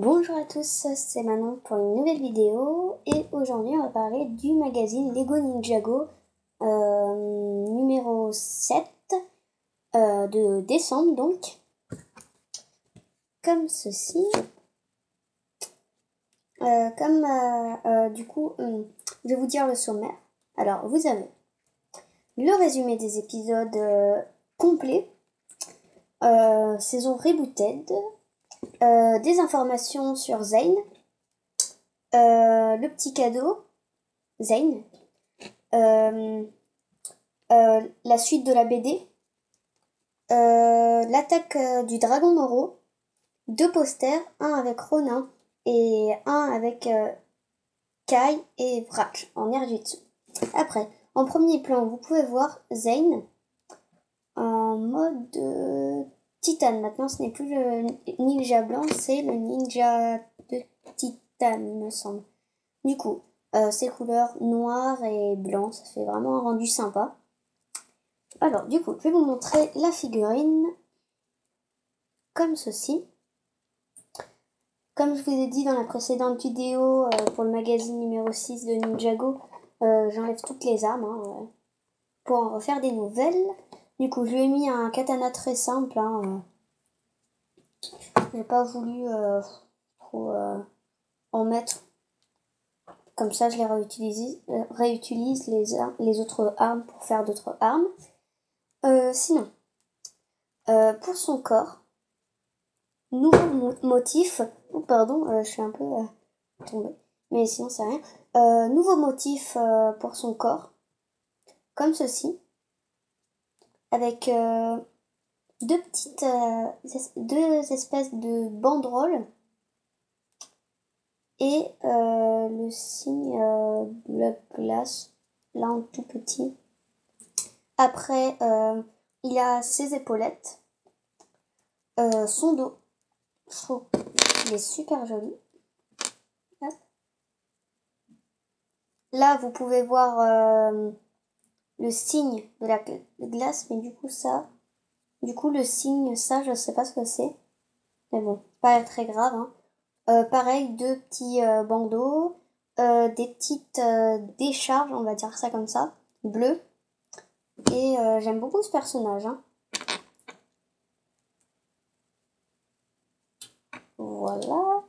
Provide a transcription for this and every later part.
Bonjour à tous, c'est Manon pour une nouvelle vidéo et aujourd'hui on va parler du magazine Lego Ninjago numéro 7 de décembre donc, comme ceci. Je vais vous dire le sommaire. Alors vous avez le résumé des épisodes complets, saison rebooted, des informations sur Zane, le petit cadeau, Zane, la suite de la BD, l'attaque du dragon Moro, 2 posters, un avec Ronin et un avec Kai et Vrak en Airjitsu. Après, en premier plan, vous pouvez voir Zane en mode Titan. Maintenant, ce n'est plus le ninja blanc, c'est le ninja de Titan, il me semble. Du coup, ces couleurs noir et blanc, ça fait vraiment un rendu sympa. Alors, du coup, je vais vous montrer la figurine comme ceci. Comme je vous ai dit dans la précédente vidéo pour le magazine numéro 6 de Ninjago, j'enlève toutes les armes pour en refaire des nouvelles. Du coup, je lui ai mis un katana très simple. J'ai pas voulu trop en mettre. Comme ça, je les réutilise les autres armes pour faire d'autres armes. Sinon, pour son corps, nouveau motif. Oh, pardon, je suis un peu tombée. Mais sinon, c'est rien. Nouveau motif pour son corps. Comme ceci. Avec deux espèces de banderoles. Et le signe de la glace. Là, en tout petit. Après, il a ses épaulettes. Son dos. Je trouve qu'il est super joli. Hop. Là, vous pouvez voir le signe de la glace, mais du coup, le signe, ça, je sais pas ce que c'est. Mais bon, pas très grave. Pareil, 2 petits bandeaux, des petites décharges, on va dire ça comme ça, bleues. Et j'aime beaucoup ce personnage. Voilà.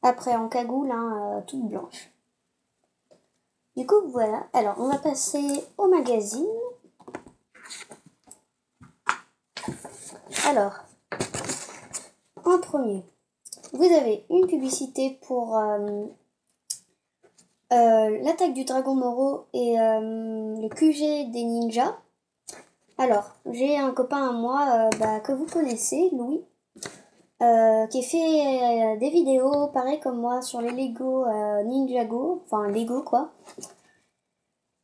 Après, en cagoule, toute blanche. Du coup, voilà. Alors, on va passer au magazine. Alors, en premier, vous avez une publicité pour l'attaque du dragon Moro et le QG des ninjas. Alors, j'ai un copain à moi que vous connaissez, Louis, qui fait des vidéos pareil comme moi sur les Lego Ninjago, enfin Lego quoi.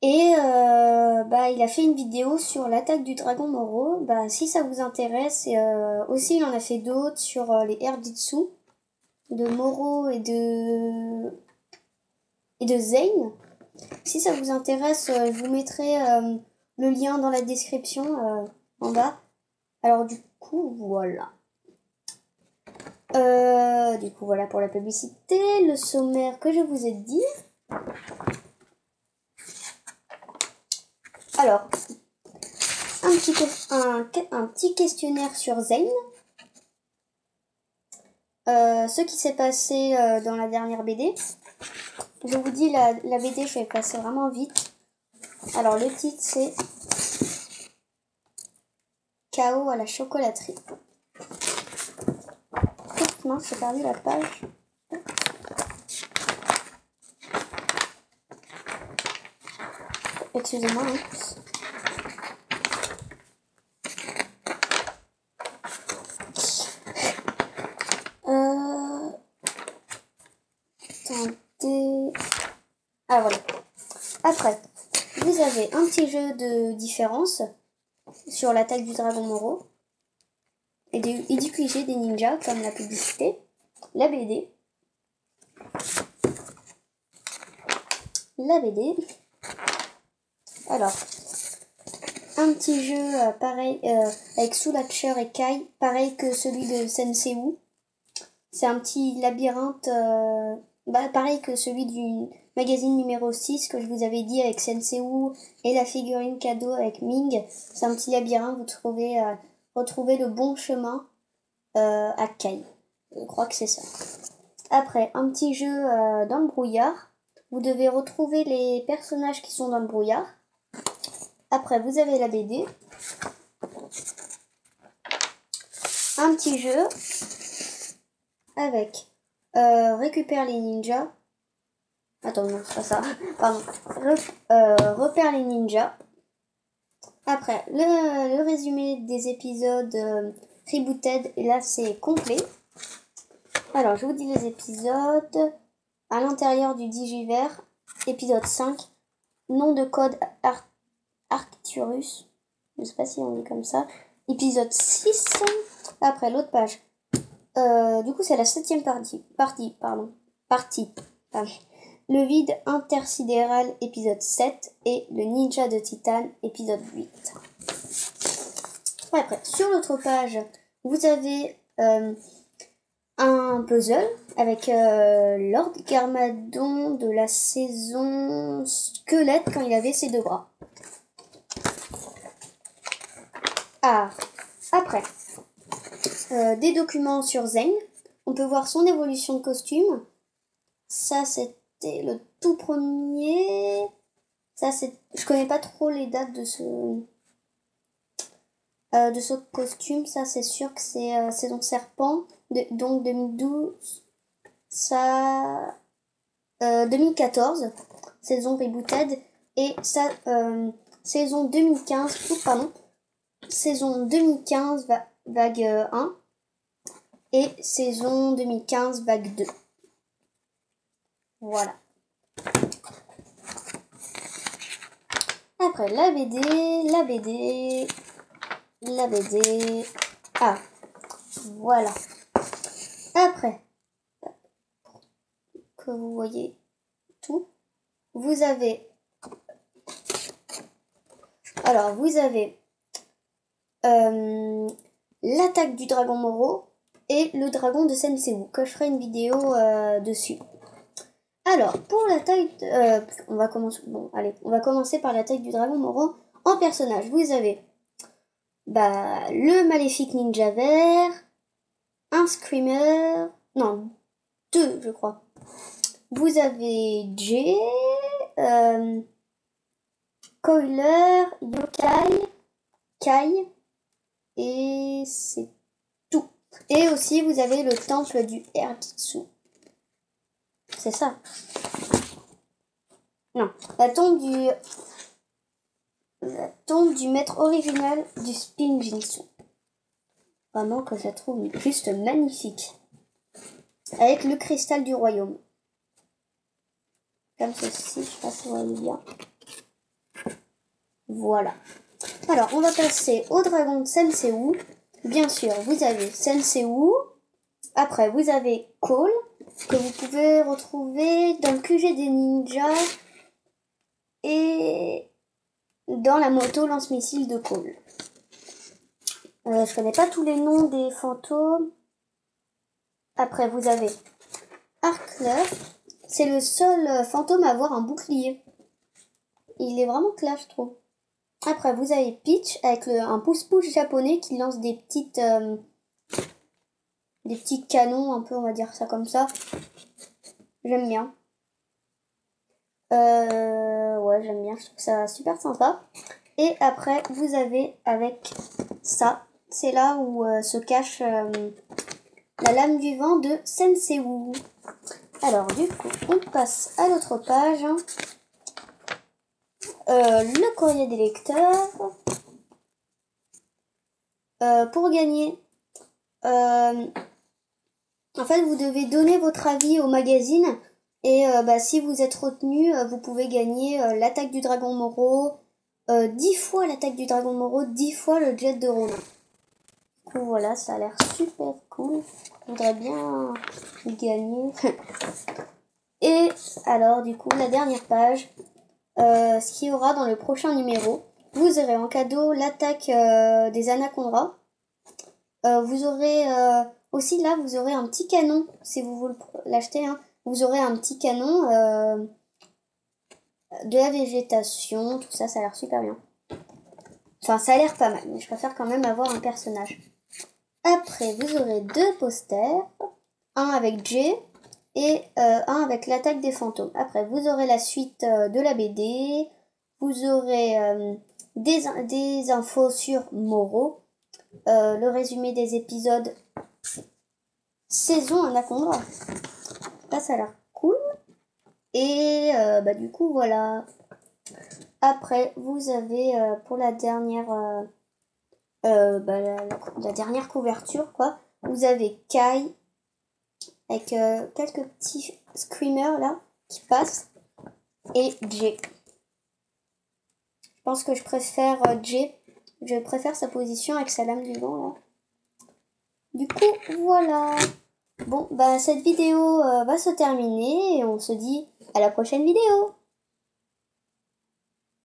Et il a fait une vidéo sur l'attaque du dragon Moro. Si ça vous intéresse, aussi il en a fait d'autres sur les Airjitsu de Moro et de Zane. Si ça vous intéresse, je vous mettrai le lien dans la description en bas. Alors du coup, voilà. Voilà pour la publicité, le sommaire que je vous ai dit. Alors, un petit questionnaire sur Zane. Ce qui s'est passé dans la dernière BD. Je vous dis, la BD, je vais passer vraiment vite. Alors, le titre, c'est Chaos à la chocolaterie. Non, j'ai perdu la page. Excusez-moi. Attendez. Ah voilà. Après, vous avez un petit jeu de différence sur l'attaque du dragon Moro et du cliché des ninjas comme la publicité, la BD. Alors, un petit jeu pareil avec Soulacher et Kai, pareil que celui de Senseiwu. C'est un petit labyrinthe, pareil que celui du magazine numéro 6 que je vous avais dit avec Sensei et la figurine cadeau avec Ming. C'est un petit labyrinthe, vous retrouvez le bon chemin à Kai. Je crois que c'est ça. Après, un petit jeu dans le brouillard. Vous devez retrouver les personnages qui sont dans le brouillard. Après, vous avez la BD. Un petit jeu avec récupère les ninjas. Attends, non, c'est pas ça. Pardon. Repère les ninjas. Après, le résumé des épisodes Rebooted. Et là, c'est complet. Alors, je vous dis les épisodes. À l'intérieur du Digiverse, épisode 5. Nom de code Arcturus. Je sais pas si on dit comme ça. Épisode 6. Après, l'autre page. Du coup, c'est la 7e partie. Le vide intersidéral, épisode 7. Et le ninja de Titane, épisode 8. Après, sur l'autre page, vous avez un puzzle avec Lord Garmadon de la saison Squelette quand il avait ses 2 bras. Ah, après, des documents sur Zeng. On peut voir son évolution de costume. Ça, c'était le tout premier. Ça, je connais pas trop les dates de ce costume. Ça, c'est sûr que c'est Saison Serpent. Donc 2012. Ça... 2014. Saison Rebooted. Et ça... saison 2015. Pardon. Saison 2015, vague 1. Et saison 2015, vague 2. Voilà. Après, la BD. Ah, voilà. Après, que vous voyez tout, vous avez... Alors, vous avez l'attaque du dragon Moro et le dragon de Sensei, que je ferai une vidéo dessus. Alors, pour la taille, on va commencer par la taille du dragon Moro. En personnage, vous avez le maléfique ninja vert, un screamer, non, 2 je crois. Vous avez Jay, Coiler, Yokai, Kai, et c'est tout. Et aussi, vous avez le temple du Ergitsu. C'est ça. Non, la tombe du maître original du Spinjitzu. Vraiment que je la trouve juste magnifique. Avec le cristal du royaume. Comme ceci, je sais pas si vous voyez bien. Voilà. Alors, on va passer au dragon de Sensei. Bien sûr, vous avez Sensei. Après, vous avez Cole, que vous pouvez retrouver dans le QG des ninjas et dans la moto lance-missile de Cole. Je connais pas tous les noms des fantômes. Après, vous avez Arkler. C'est le seul fantôme à avoir un bouclier. Il est vraiment classe, je trouve. Après, vous avez Peach avec un pouce-pouce japonais qui lance des petits canons, un peu, on va dire ça comme ça. J'aime bien. Ouais, j'aime bien. Je trouve ça super sympa. Et après, vous avez avec ça. C'est là où se cache la lame du vent de Sensei. Alors, du coup, on passe à l'autre page. Le courrier des lecteurs. Pour gagner, en fait, vous devez donner votre avis au magazine. Et si vous êtes retenu, vous pouvez gagner l'attaque du dragon Moro. 10 fois l'attaque du dragon Moro, 10 fois le jet de Ronin. Du coup, voilà, ça a l'air super cool. Je voudrais bien gagner. Et alors, du coup, la dernière page, ce qu'il y aura dans le prochain numéro, vous aurez en cadeau l'attaque des Anacondas. Vous aurez Aussi là, vous aurez un petit canon, si vous voulez l'acheter, hein. Vous aurez un petit canon de la végétation, tout ça, ça a l'air super bien. Enfin, ça a l'air pas mal, mais je préfère quand même avoir un personnage. Après, vous aurez 2 posters, un avec Jay et un avec l'attaque des fantômes. Après, vous aurez la suite de la BD, vous aurez des infos sur Moro, le résumé des épisodes saison Anaconda. Là, ça a l'air cool. Et du coup, voilà. Après, vous avez pour la dernière, la dernière couverture, quoi. Vous avez Kai avec quelques petits screamers là qui passent et Jay. Je pense que je préfère Jay. Je préfère sa position avec sa lame du vent là. Du coup, voilà. Bon, bah cette vidéo va se terminer et on se dit à la prochaine vidéo.